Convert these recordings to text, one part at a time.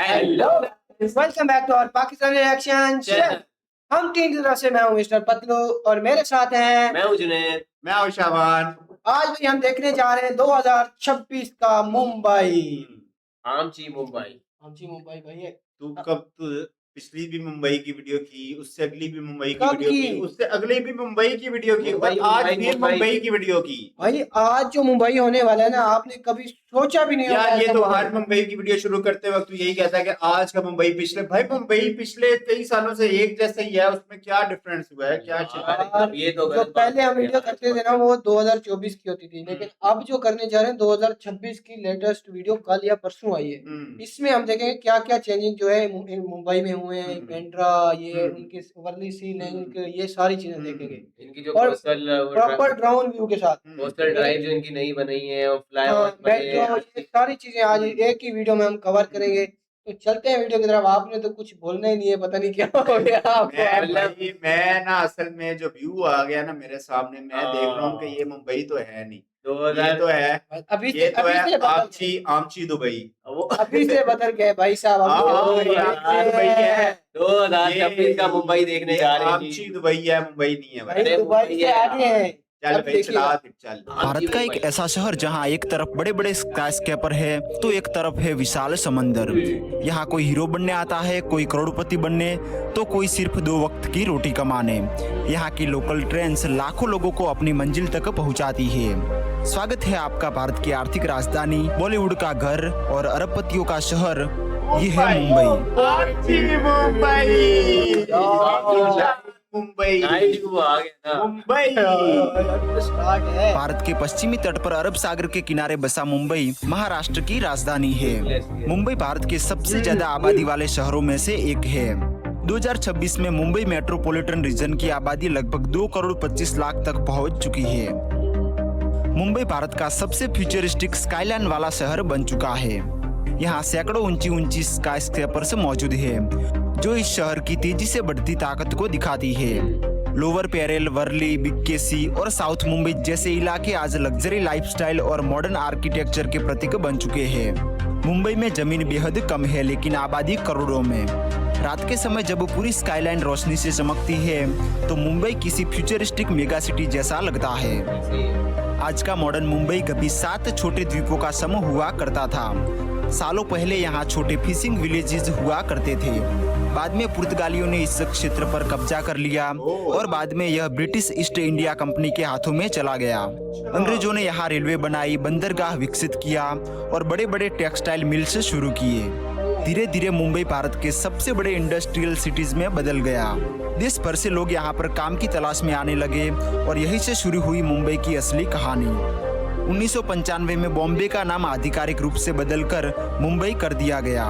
Hello, welcome back to our Pakistani reaction channel. हम team की तरफ से मैं हूं मिस्टर पतलू और मेरे साथ हैं मैं हूं जुनैद, मैं हूं शाबान। आज भी हम देखने जा रहे हैं 2026 का मुंबई। आमची मुंबई। आमची मुंबई भाई। तू कब पिछली भी मुंबई की वीडियो की, उससे अगली भी मुंबई की कब वीडियो की, उससे अगली भी मुंबई की वीडियो की और आज भी मुंबई की वीडियो की। भाई आज जो मुंबई होने वाला है ना, आपने कभी सोचा भी नहीं होगा यार, ये ऐसा तो मुंबई। हर मुंबई की वीडियो शुरू करते वक्त तू यही कहता है कि आज का मुंबई पिछले, भाई मुंबई पिछले 23 सालों से एक जैसा ही है, उसमें क्या डिफरेंस हुआ है, क्या यार, ये तो जो पहले हम वीडियो करते थे ना वो 2024 की होती थी, लेकिन अब जो करने जा रहे हैं 2026 की लेटेस्ट वीडियो कल या परसों आई है। इसमें हम देखेंगे क्या क्या चेंजिंग जो है मुंबई में हुए हैं, पेंड्रा, ये उनके वर्ली सीन है, इनके ये सारी चीजें देखेंगे इनकी जो और कोस्टल प्रॉपर ड्रोन व्यू के साथ। कोस्टल ड्राइव जो इनकी नई बनाई है और हाँ, फ्लाईओवर मेट्रो, ये सारी चीजें आज एक ही वीडियो में हम कवर करेंगे। तो चलते हैं वीडियो की तरफ। आपने तो कुछ बोलना ही नहीं है, पता नहीं क्या हो गया आपको। मैं ना असल में जो व्यू आ गया ना मेरे सामने, मैं देख रहा हूँ कि ये मुंबई तो है नहीं, ये तो है अभी ये तो अभी है से बदल आमची आमची दुबई। अभी से बदल गए भाई साहब। दुबई है, 2026 का मुंबई देखने जा रहे हैं आमची दुबई है, मुंबई नहीं है भाई, भाई। दुबई से आगे है। चल भाई, चला फिर चल। भारत का एक ऐसा शहर जहां एक तरफ बड़े बड़े स्काईस्केपर है तो एक तरफ है विशाल समंदर। यहाँ कोई हीरो बनने आता है, कोई करोड़पति बनने, तो कोई सिर्फ 2 वक्त की रोटी कमाने। यहाँ की लोकल ट्रेन्स लाखों लोगों को अपनी मंजिल तक पहुँचाती है। स्वागत है आपका भारत की आर्थिक राजधानी, बॉलीवुड का घर और अरबपतियों का शहर, ये है मुंबई। मुंबई भारत के पश्चिमी तट पर अरब सागर के किनारे बसा मुंबई महाराष्ट्र की राजधानी है। मुंबई भारत के सबसे ज्यादा आबादी वाले शहरों में से एक है। 2026 में मुंबई मेट्रोपॉलिटन रीजन की आबादी लगभग 2 करोड़ 25 लाख तक पहुंच चुकी है। मुंबई भारत का सबसे फ्यूचरिस्टिक स्काईलाइन वाला शहर बन चुका है। यहाँ सैकड़ों ऊंची स्काईस्क्रेपर्स मौजूद है जो इस शहर की तेजी से बढ़ती ताकत को दिखाती है। लोअर पैरेल, वर्ली, बीकेसी और साउथ मुंबई जैसे इलाके आज लग्जरी लाइफस्टाइल और मॉडर्न आर्किटेक्चर के प्रतीक बन चुके हैं। मुंबई में जमीन बेहद कम है लेकिन आबादी करोड़ों में। रात के समय जब पूरी स्काईलाइन रोशनी से चमकती है तो मुंबई किसी फ्यूचरिस्टिक मेगा सिटी जैसा लगता है। आज का मॉडर्न मुंबई कभी 7 छोटे द्वीपों का समूह हुआ करता था। सालों पहले यहाँ छोटे फिशिंग विलेजेस हुआ करते थे। बाद में पुर्तगालियों ने इस क्षेत्र पर कब्जा कर लिया और बाद में यह ब्रिटिश ईस्ट इंडिया कंपनी के हाथों में चला गया। अंग्रेजों ने यहाँ रेलवे बनाई, बंदरगाह विकसित किया और बड़े बड़े टेक्सटाइल मिल्स शुरू किए। धीरे धीरे मुंबई भारत के सबसे बड़े इंडस्ट्रियल सिटीज में बदल गया। देश भर से लोग यहाँ पर काम की तलाश में आने लगे और यहीं से शुरू हुई मुंबई की असली कहानी। 1995 में बॉम्बे का नाम आधिकारिक रूप से बदलकर मुंबई कर दिया गया।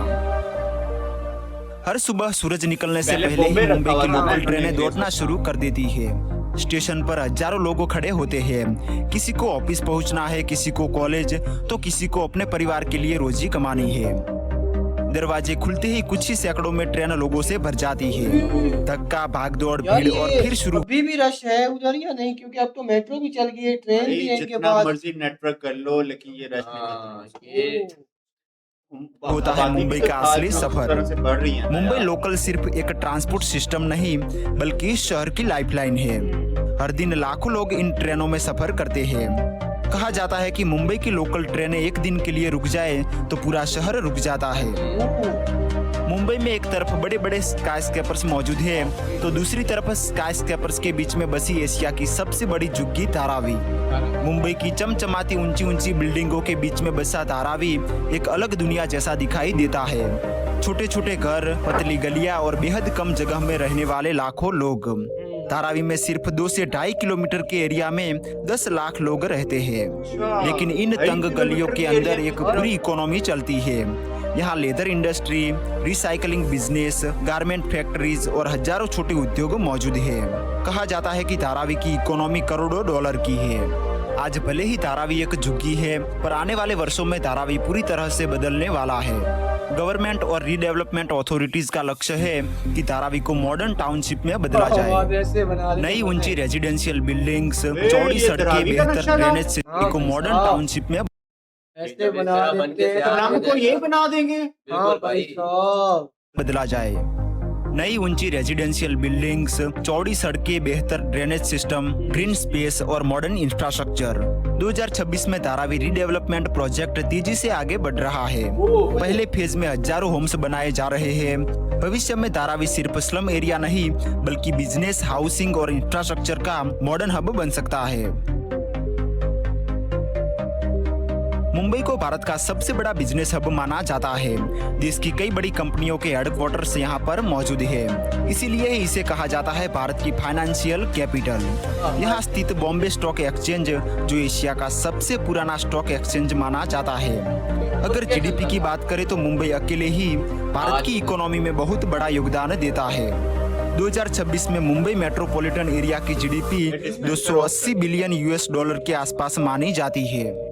हर सुबह सूरज निकलने से पहले ही मुंबई की लोकल ट्रेनें दौड़ना शुरू कर देती है। स्टेशन पर हजारों लोग खड़े होते हैं। किसी को ऑफिस पहुंचना है, किसी को कॉलेज, तो किसी को अपने परिवार के लिए रोजी कमानी है। दरवाजे खुलते ही कुछ ही सैकड़ों में ट्रेन लोगों से भर जाती है। धक्का, भागदौड़, भीड़ और फिर शुरू। अभी भी रश है उधर या नहीं? क्योंकि अब तो मेट्रो भी चल गई है, ट्रेन भी है इनके जितना पास। मर्जी नेटवर्क कर लो लेकिन ये रश नहीं होता है मुंबई का असली सफर। मुंबई लोकल सिर्फ एक ट्रांसपोर्ट सिस्टम नहीं बल्कि इस शहर की लाइफलाइन है। हर दिन लाखों लोग इन ट्रेनों में सफर करते हैं। कहा जाता है कि मुंबई की लोकल ट्रेनें एक दिन के लिए रुक जाए तो पूरा शहर रुक जाता है। मुंबई में एक तरफ बड़े बड़े स्काईस्केपर्स मौजूद है तो दूसरी तरफ स्काईस्केपर्स के बीच में बसी एशिया की सबसे बड़ी झुग्गी धारावी। मुंबई की चमचमाती ऊंची बिल्डिंगों के बीच में बसा धारावी एक अलग दुनिया जैसा दिखाई देता है। छोटे छोटे घर, पतली गलियां और बेहद कम जगह में रहने वाले लाखों लोग। धारावी में सिर्फ 2 से 2.5 किलोमीटर के एरिया में 10 लाख लोग रहते हैं, लेकिन इन तंग गलियों के अंदर एक पूरी इकोनॉमी चलती है। यहाँ leather industry, recycling business, garment factories और हजारों छोटे उद्योग मौजूद है। कहा जाता है कि धारावी की इकोनॉमी करोड़ों डॉलर की है। आज भले ही धारावी एक झुग्गी है पर आने वाले वर्षों में धारावी पूरी तरह से बदलने वाला है। गवर्नमेंट और रीडेवलपमेंट अथॉरिटीज का लक्ष्य है कि धारावी को मॉडर्न टाउनशिप में बदला जाए। नई ऊंची रेजिडेंशियल बिल्डिंग्स, चौड़ी सड़कें, बेहतर ड्रेनेज सिस्टम को मॉडर्न टाउनशिप में ऐसे बना देते हैं ट्रम्प को ये बना देंगे। हाँ भाई साहब बदला जाए। नई ऊंची रेजिडेंशियल बिल्डिंग्स, चौड़ी सड़कें, बेहतर ड्रेनेज सिस्टम, ग्रीन स्पेस और मॉडर्न इंफ्रास्ट्रक्चर। 2026 में धारावी रीडेवलपमेंट प्रोजेक्ट तेजी से आगे बढ़ रहा है। पहले फेज में हजारों होम्स बनाए जा रहे हैं। भविष्य में धारावी सिर्फ स्लम एरिया नहीं बल्कि बिजनेस, हाउसिंग और इंफ्रास्ट्रक्चर का मॉडर्न हब बन सकता है। मुंबई को भारत का सबसे बड़ा बिजनेस हब माना जाता है। देश की कई बड़ी कंपनियों के हेडक्वार्टर्स यहाँ पर मौजूद है, इसीलिए इसे कहा जाता है भारत की फाइनेंशियल कैपिटल। यहाँ स्थित बॉम्बे स्टॉक एक्सचेंज, जो एशिया का सबसे पुराना स्टॉक एक्सचेंज माना जाता है। अगर जीडीपी की बात करें तो मुंबई अकेले ही भारत की इकोनॉमी में बहुत बड़ा योगदान देता है। 2026 में मुंबई मेट्रोपॉलिटन एरिया की जीडीपी 280 बिलियन यूएस डॉलर के आसपास मानी जाती है।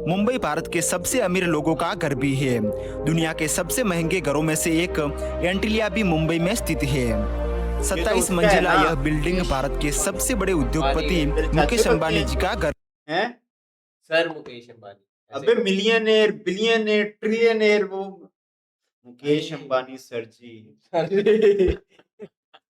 मुंबई भारत के सबसे अमीर लोगों का घर भी है। दुनिया के सबसे महंगे घरों में से एक एंटिलिया भी मुंबई में स्थित है। 27 मंजिला यह बिल्डिंग भारत के सबसे बड़े उद्योगपति मुकेश अंबानी जी का घर है। सर मुकेश अंबानी, अबे मिलियनेयर, बिलियनेयर, ट्रिलियनेयर वो मुकेश अंबानी सर जी।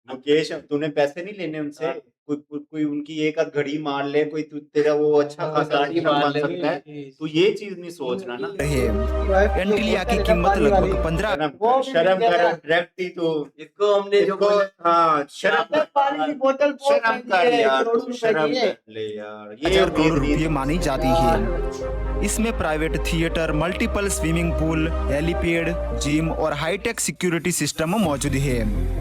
मुकेश, तूने पैसे नहीं लेने उनसे? कोई उनकी एक आध घड़ी मार ले, कोई तेरा वो अच्छा खासा गाड़ी मार बन ले। सकता है। तू ये चीज नहीं सोच रहा ना। है। एंटिलिया की कीमत लगभग 15 शर्म कर डायरेक्ट ही तो इसको हमने जो इसको, हाँ शर्म पानी की बोतल शर्म कर यार, करोड़ों तू रुपए शर्म की है। कर ले यार। हजार करोड़ रुपये मानी जाती है। इसमें private theatre, multiple swimming pool, helipad, gym और हाईटेक सिक्योरिटी सिस्टम मौजूद है।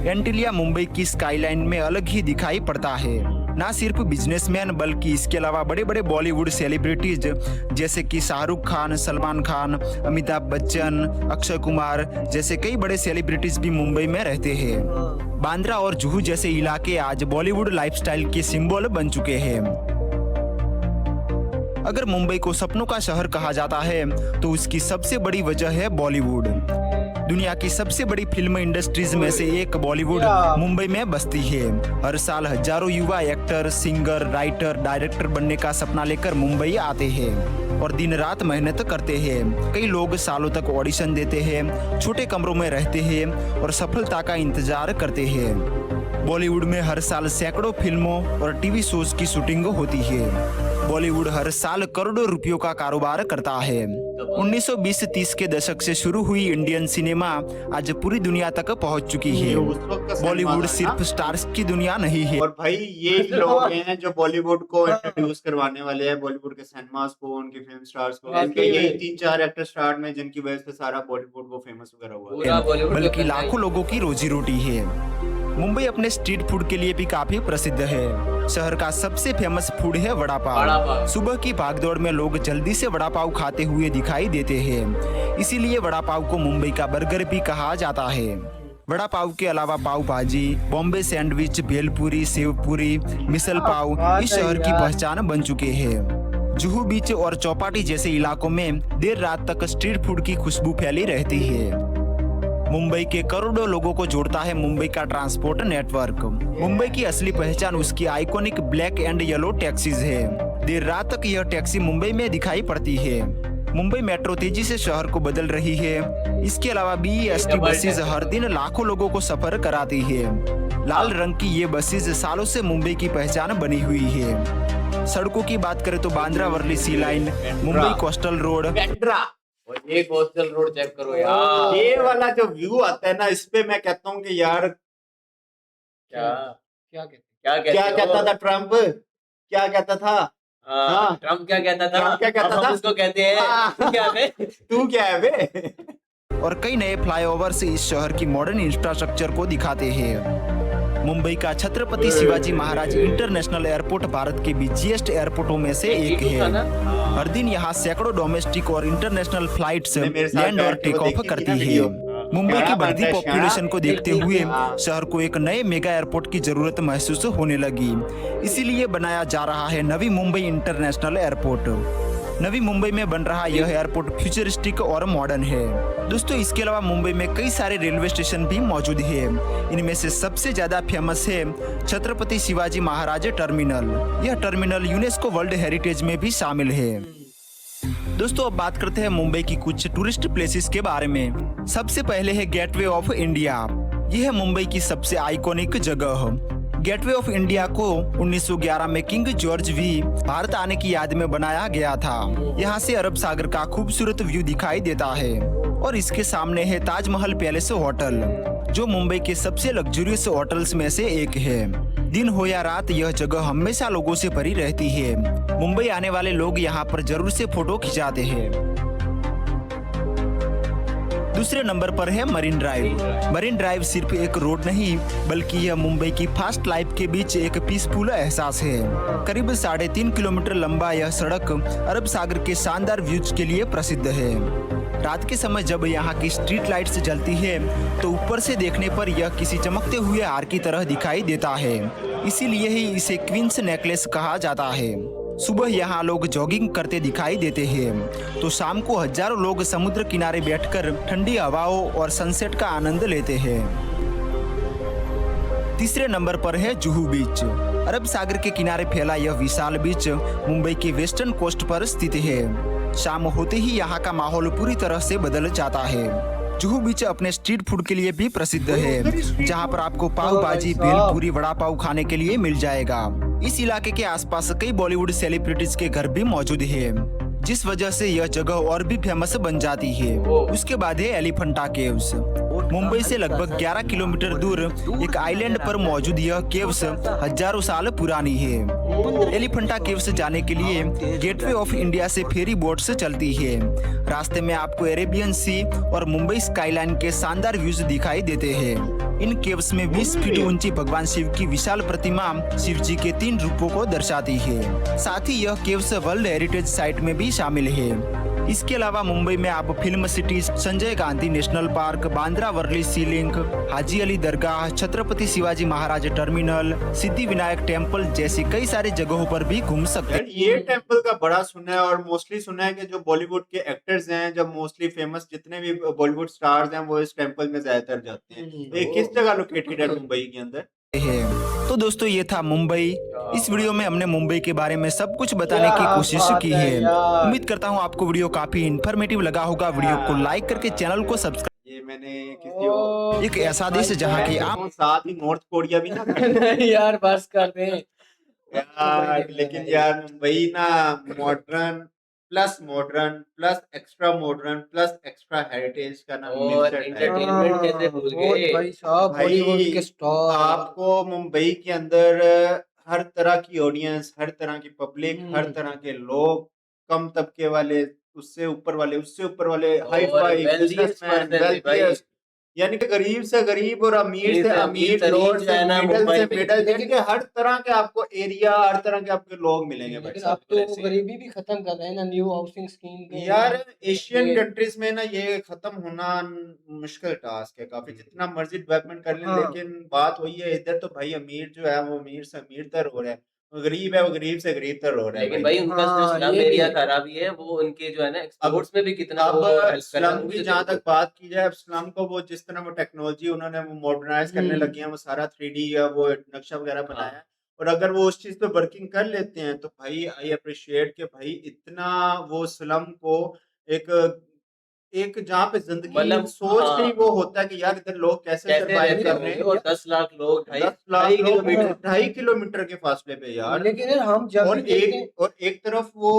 एंटिलिया मुंबई की स्काईलाइन में अलग ही दिखाई पड़ता है। ना सिर्फ बिजनेसमैन बल्कि इसके अलावा बड़े बड़े बॉलीवुड सेलिब्रिटीज जैसे कि शाहरुख खान, सलमान खान, अमिताभ बच्चन, अक्षय कुमार जैसे कई बड़े सेलिब्रिटीज भी मुंबई में रहते हैं। बांद्रा और जुहू जैसे इलाके आज बॉलीवुड लाइफस्टाइल के सिंबल बन चुके हैं। अगर मुंबई को सपनों का शहर कहा जाता है तो उसकी सबसे बड़ी वजह है बॉलीवुड। दुनिया की सबसे बड़ी फिल्म इंडस्ट्रीज में से एक बॉलीवुड मुंबई में बसती है। हर साल हजारों युवा एक्टर, सिंगर, राइटर, डायरेक्टर बनने का सपना लेकर मुंबई आते हैं और दिन रात मेहनत करते हैं। कई लोग सालों तक ऑडिशन देते हैं, छोटे कमरों में रहते हैं और सफलता का इंतजार करते हैं। बॉलीवुड में हर साल सैकड़ों फिल्मों और टीवी शोज की शूटिंग होती है। बॉलीवुड हर साल करोड़ों रुपयों का कारोबार करता है। 1920-30 के दशक से शुरू हुई इंडियन सिनेमा आज पूरी दुनिया तक पहुंच चुकी है। बॉलीवुड सिर्फ स्टार्स की दुनिया नहीं है। और भाई ये लोग हैं जो बॉलीवुड को इंट्रोड्यूस करवाने वाले हैं, बॉलीवुड के सिनेमास को, उनके फिल्म स्टार्स को। इनके यही 3-4 एक्टर स्टार्ट में जिनकी वजह से सारा बॉलीवुड को फेमस वगैरह हुआ, बल्कि लाखों लोगों की रोजी रोटी है। मुंबई अपने स्ट्रीट फूड के लिए भी काफी प्रसिद्ध है। शहर का सबसे फेमस फूड है वड़ा पाव। सुबह की भागदौड़ में लोग जल्दी से वड़ा पाव खाते हुए दिखाई देते हैं, इसीलिए वड़ा पाव को मुंबई का बर्गर भी कहा जाता है। वड़ा पाव के अलावा पाव भाजी, बॉम्बे सैंडविच, भेलपुरी, सेवपुरी, मिसल पाव इस शहर की पहचान बन चुके हैं। जुहू बीच और चौपाटी जैसे इलाकों में देर रात तक स्ट्रीट फूड की खुशबू फैली रहती है। मुंबई के करोड़ों लोगों को जोड़ता है मुंबई का ट्रांसपोर्ट नेटवर्क। मुंबई की असली पहचान उसकी iconic black and yellow taxis है। देर रात तक यह टैक्सी मुंबई में दिखाई पड़ती है। मुंबई मेट्रो तेजी से शहर को बदल रही है। इसके अलावा BEST बसेज हर दिन लाखों लोगों को सफर कराती है। लाल रंग की ये बसेज सालों से मुंबई की पहचान बनी हुई है। सड़कों की बात करें तो बांद्रा वर्ली सी लाइन, मुंबई कोस्टल रोड, और ये कोस्टल रोड चेक करो यार। ये वाला जो व्यू आता है ना, इस पे मैं कहता हूँ कि यार क्या क्या कहते क्या कहता था ट्रम्प, क्या कहता था? हाँ। ट्रम्प क्या कहता था? ट्रम्प क्या कहता अब हम था? उसको कहते हैं क्या बे? तू क्या है बे? और कई नए फ्लाईओवर्स इस शहर की मॉडर्न इंफ्रास्ट्रक्चर को दिखाते हैं। मुंबई का छत्रपति शिवाजी महाराज इंटरनेशनल एयरपोर्ट भारत के बिजिएस्ट एयरपोर्टों में से एक है। हर दिन यहाँ सैकड़ों डोमेस्टिक और इंटरनेशनल फ्लाइट्स लैंड और टेक ऑफ करती है। मुंबई की बढ़ती पॉपुलेशन को देखते हुए शहर को एक नए मेगा एयरपोर्ट की जरूरत महसूस होने लगी। इसीलिए बनाया जा रहा है नवी मुंबई इंटरनेशनल एयरपोर्ट। नवी मुंबई में बन रहा यह एयरपोर्ट फ्यूचरिस्टिक और मॉडर्न है। दोस्तों, इसके अलावा मुंबई में कई सारे रेलवे स्टेशन भी मौजूद है। इनमें से सबसे ज्यादा फेमस है छत्रपति शिवाजी महाराज टर्मिनल। यह टर्मिनल यूनेस्को वर्ल्ड हेरिटेज में भी शामिल है। दोस्तों अब बात करते हैं मुंबई की कुछ टूरिस्ट प्लेसेस के बारे में। सबसे पहले है गेटवे ऑफ इंडिया। यह है मुंबई की सबसे आइकॉनिक जगह। गेटवे ऑफ इंडिया को 1911 में किंग जॉर्ज वी भारत आने की याद में बनाया गया था। यहाँ से अरब सागर का खूबसूरत व्यू दिखाई देता है और इसके सामने है ताजमहल पैलेस होटल, जो मुंबई के सबसे लग्जरियस होटल्स में से एक है। दिन हो या रात यह जगह हमेशा लोगों से भरी रहती है। मुंबई आने वाले लोग यहाँ पर जरूर से फोटो खिंचाते हैं। दूसरे नंबर पर है मरीन ड्राइव। मरीन ड्राइव सिर्फ एक रोड नहीं बल्कि यह मुंबई की फास्ट लाइफ के बीच एक पीसफुल एहसास है। करीब 3.5 किलोमीटर लंबा यह सड़क अरब सागर के शानदार व्यूज के लिए प्रसिद्ध है। रात के समय जब यहाँ की स्ट्रीट लाइट्स जलती है तो ऊपर से देखने पर यह किसी चमकते हुए हार की तरह दिखाई देता है। इसीलिए ही इसे क्वींस नेकलेस कहा जाता है। सुबह यहाँ लोग जॉगिंग करते दिखाई देते हैं तो शाम को हजारों लोग समुद्र किनारे बैठकर ठंडी हवाओं और सनसेट का आनंद लेते हैं। तीसरे नंबर पर है जुहू बीच। अरब सागर के किनारे फैला यह विशाल बीच मुंबई के वेस्टर्न कोस्ट पर स्थित है। शाम होते ही यहाँ का माहौल पूरी तरह से बदल जाता है। जुहू बीच अपने स्ट्रीट फूड के लिए भी प्रसिद्ध है, जहाँ पर आपको पाव भाजी, भेलपूरी, वड़ा पाव खाने के लिए मिल जाएगा। इस इलाके के आसपास कई बॉलीवुड सेलिब्रिटीज के घर भी मौजूद है, जिस वजह से यह जगह और भी फेमस बन जाती है। उसके बाद है एलिफेंटा केव्स। मुंबई से लगभग 11 किलोमीटर दूर एक आइलैंड पर मौजूद यह केव्स हजारों साल पुरानी है। एलिफेंटा केव्स जाने के लिए गेटवे ऑफ इंडिया से फेरी बोट से चलती है। रास्ते में आपको अरेबियन सी और मुंबई स्काईलाइन के शानदार व्यूज दिखाई देते हैं। इन केव्स में 20 फीट ऊंची भगवान शिव की विशाल प्रतिमा शिव जी के 3 रूपों को दर्शाती है। साथ ही यह केव्स वर्ल्ड हेरिटेज साइट में भी शामिल है। इसके अलावा मुंबई में आप film city, Sanjay Gandhi national park, Bandra Worli sea link, Haji Ali Dargah, Chhatrapati Shivaji Maharaj terminal, Siddhi Vinayak temple जैसी कई सारी जगहों पर भी घूम सकते हैं। ये टेम्पल का बड़ा सुना है और मोस्टली सुना है कि जो बॉलीवुड के एक्टर्स हैं, जब मोस्टली फेमस जितने भी बॉलीवुड स्टार्स हैं, वो इस टेम्पल में ज्यादातर जाते हैं। तो ये किस जगह लोकेटेड है मुंबई के अंदर? है। तो दोस्तों ये था मुंबई। इस वीडियो में हमने मुंबई के बारे में सब कुछ बताने की कोशिश की है। उम्मीद करता हूँ आपको वीडियो काफी इन्फॉर्मेटिव लगा होगा। वीडियो को लाइक करके चैनल को सब्सक्राइब। ये मैंने किसी और एक ऐसा देश जहाँ की आप साथ ही नॉर्थ कोरिया भी ना नहीं यार बस कर दे यार, लेकिन यार मुंबई ना मॉडर्न प्लस एक्स्ट्रा हेरिटेज का ना और मिक्सचर है। एंटरटेनमेंट कैसे भूल गए। भाई साहब भाई, बॉलीवुड के स्टार आपको मुंबई के अंदर हर तरह की ऑडियंस, हर तरह की पब्लिक, हर तरह के लोग, कम तबके वाले, उससे ऊपर वाले, hi fi wealthiest businessman, person भी भाई। यानी कि गरीब से गरीब और अमीर से अमीर अमीर, से लोअर रीच से है ना मिडिल मुंबई से में। मिडिल, यानी कि हर तरह के आपको एरिया, हर तरह के आपके लोग मिलेंगे भाई लेकिन साहब। अब तो गरीबी भी खत्म कर रहे हैं ना, न्यू हाउसिंग स्कीम के यार एशियन ये- कंट्रीज में ना ये खत्म होना मुश्किल टास्क है काफी, जितना मर्जी डेवलपमेंट कर ले, हाँ। लेकिन बात वही है, इधर तो भाई अमीर जो है वो अमीर से अमीर तर हो रहा है, और गरीब है वो गरीब से गरीब तर हो रहा है लेकिन भाई उनका जो हाँ, स्लम ये भी एरिया है। खराबी है, वो उनके जो है ना एक्सपोर्ट्स में भी कितना अब वो हेल्प कर रहा है स्लम की उनसे जहाँ देखो। तक बात की जाए, अब स्लम को वो जिस तरह वो टेक्नोलॉजी उन्होंने वो मॉडर्नाइज करने लगी है, वो सारा 3D या वो नक्शा वगैरह बनाया है, और अगर वो उस चीज पे वर्किंग कर लेते हैं तो भाई आई अप्रिशिएट के भाई इतना वो स्लम को एक जहाँ पे जिंदगी मतलब, सोच हाँ। नहीं वो होता है कि यार इधर लोग कैसे कैसे सर्वाइव रहते कर होंगे, रहे और हैं। 10 लाख लोग 10 लाख ढाई लोग किलोमीटर 2.5 किलोमीटर के फासले पे यार। लेकिन यार हम जब और भी देखते हैं और एक तरफ वो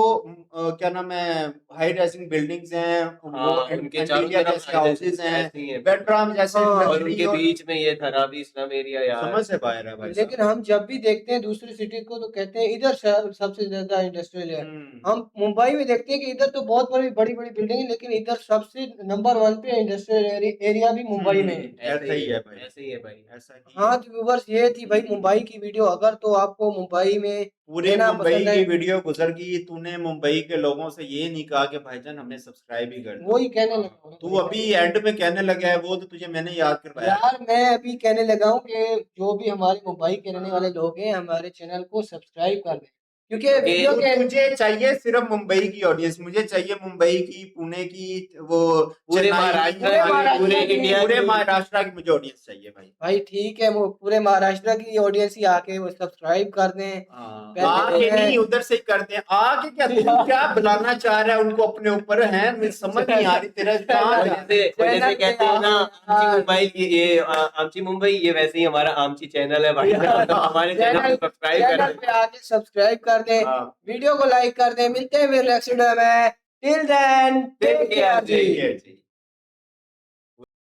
क्या नाम है, हाई राइजिंग बिल्डिंग्स हैं, हाँ, वो उनके चारों इंटीरियर तरफ जैसे हाउसेस हैं, ऐसे ही है। बेडरूम जैसे हाँ, और luxury उनके बीच में ये खराबी स्लम एरिया यार। समझ से बाहर है भाई साहब। लेकिन हम जब भी देखते हैं दूसरी सिटी को तो कहते हैं इधर सबसे ज्यादा इंडस्ट्रियल है। हम मुंबई में देखते हैं कि इधर तो बहुत बड़ी बड़ी बड़ी बिल्डिंग है, लेकिन इधर सबसे नंबर 1 पे इंडस्ट्रियल एरिया भी मुंबई में है। ऐसा ही है भाई, ऐसे ही है भाई। ऐसा ही हाँ है। तो व्यूवर्स ये थी भाई मुंबई की वीडियो। अगर तो आपको मुंबई में पूरे रहना मुंबई पसंद है, की वीडियो गुजर गई, तूने मुंबई के लोगों से ये नहीं कहा कि भाईजान हमें सब्सक्राइब ही कर दो। वही कहने लगा हूँ। तू अभी एंड में कहने लगा है, वो तो तुझे मैंने याद करवाया। यार मैं अभी कहने लगा हूँ कि जो भी हमारे मुंबई के रहने वाले लोग हैं हमारे चैनल को सब्सक्राइब कर दें। क्योंकि वीडियो के मुझे चाहिए सिर्फ मुंबई की ऑडियंस, मुझे चाहिए मुंबई की, पुणे की, वो पूरे चेन्नई महाराष्ट्र की, की, पूरे इंडिया पूरे की। महाराष्ट्र की मुझे ऑडियंस चाहिए भाई। भाई ठीक है, वो पूरे महाराष्ट्र की ऑडियंस ही आके वो सब्सक्राइब कर दें। पहले आके तो मैं- नहीं, उधर से ही करते हैं। आके क्या तू क्या बुलाना चाह रहा है उनको अपने ऊपर है? मुझे समझ नहीं आ रही तेरा कहाँ जा- वो जैसे कहते हैं ना आमची मुंबई, ये आमची मुंबई, ये वैसे ही हमारा आमची चैनल है भाई। हमारे चैनल को सब्सक्राइब कर चैनल पे आके सब्सक्राइब कर दें, हाँ। वीडियो को लाइक कर दें। मिलते हैं फिर नेक्स्ट वीडियो में। टिल देन टेक केयर जी। ठीक है जी।